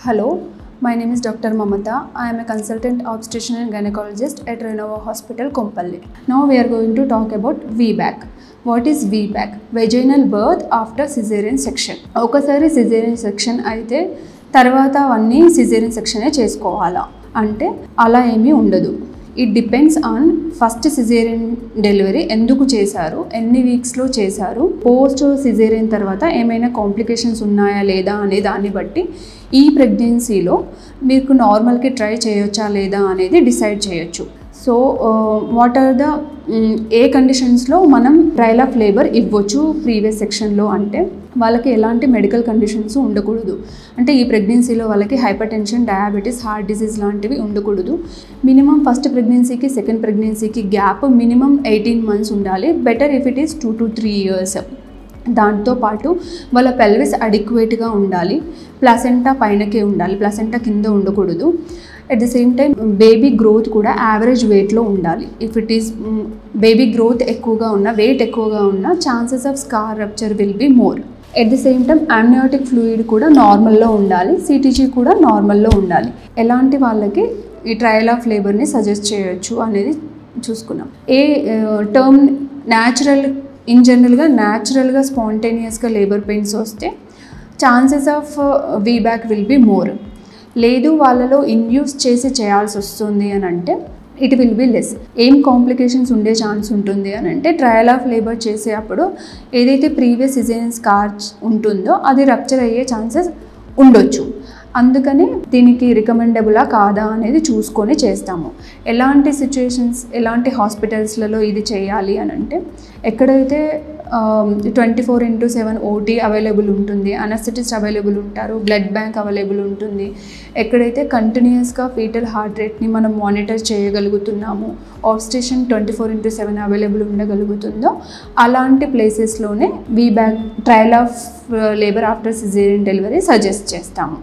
Hello, my name is Dr. Mamata. I am a consultant obstetrician and gynecologist at Renova Hospital, Kompalli. Now we are going to talk about VBAC. What is VBAC? Vaginal birth after cesarean section. ఒకసారి cesarean section అయితే తర్వాత అవన్నీ cesarean section చేసుకోవాలా అంటే అలా ఏమీ ఉండదు. It depends on first caesarean delivery ఎందుకు చేశారు, ఎన్ని వీక్స్లో చేశారు, పోస్ట్ సిజేరియన్ తర్వాత ఏమైనా కాంప్లికేషన్స్ ఉన్నాయా లేదా అనే దాన్ని బట్టి ఈ ప్రెగ్నెన్సీలో మీకు నార్మల్కి ట్రై చేయొచ్చా లేదా అనేది డిసైడ్ చేయొచ్చు. సో వాట్ ఆర్ ద ఏ కండిషన్స్లో మనం ట్రయల్ ఆఫ్ లేబర్ ఇవ్వచ్చు ప్రీవియస్ సెక్షన్లో అంటే వాళ్ళకి ఎలాంటి మెడికల్ కండిషన్స్ ఉండకూడదు. అంటే ఈ ప్రెగ్నెన్సీలో వాళ్ళకి hypertension, diabetes, heart disease లాంటివి ఉండకూడదు. మినిమం ఫస్ట్ ప్రెగ్నెన్సీకి సెకండ్ ప్రెగ్నెన్సీకి గ్యాప్ మినిమం 18 months ఉండాలి. Better if it is 2 to 3 years. దాంతోపాటు వాళ్ళ పెల్విస్ అడిక్వేట్గా ఉండాలి. ప్లాసెంటా పైనకే ఉండాలి, ప్లాసెంటా కింద ఉండకూడదు. At the same time baby growth కూడా యావరేజ్ వెయిట్లో ఉండాలి. If it is baby growth ఎక్కువగా ఉన్న, వెయిట్ ఎక్కువగా ఉన్న, chances of scar rupture will be more. At the same time amniotic fluid కూడా నార్మల్లో ఉండాలి, సిటీజీ కూడా నార్మల్లో ఉండాలి. ఎలాంటి వాళ్ళకి ఈ ట్రయల్ ఆఫ్ లేబర్ని సజెస్ట్ చేయొచ్చు అనేది చూసుకున్నాం. ఏ టర్మ్ న్యాచురల్ ఇన్ జనరల్గా న్యాచురల్గా స్పాంటేనియస్గా లేబర్ పెయిన్స్ వస్తే chances of VBAC will be more. లేదు వాళ్ళలో ఇండ్యూస్ చేసి చేయాల్సి వస్తుంది అని అంటే ఇట్ విల్ బి లెస్. ఏం కాంప్లికేషన్స్ ఉండే ఛాన్స్ ఉంటుంది అని అంటే ట్రయల్ ఆఫ్ లేబర్ చేసేటప్పుడు ఏదైతే ప్రీవియస్ సిజేరియన్ స్కార్ ఉంటుందో అది రప్చర్ అయ్యే ఛాన్సెస్ ఉండొచ్చు. అందుకని దీనికి రికమెండబులా కాదా అనేది చూసుకొని చేస్తాము. ఎలాంటి సిచ్యుయేషన్స్, ఎలాంటి హాస్పిటల్స్లలో ఇది చేయాలి అని అంటే ఎక్కడైతే 24/7 ఓటీ అవైలబుల్ ఉంటుంది, అనస్థెటిస్ట్ అవైలబుల్ ఉంటారు, బ్లడ్ బ్యాంక్ అవైలబుల్ ఉంటుంది, ఎక్కడైతే కంటిన్యూస్గా ఫీటల్ హార్ట్ రేట్ని మనం మానిటర్ చేయగలుగుతున్నాము, ఆబ్స్టేషన్ 24/7 అవైలబుల్ ఉండగలుగుతుందో అలాంటి ప్లేసెస్లోనే VBAC trial of labour after caesarean delivery suggest చేస్తాము.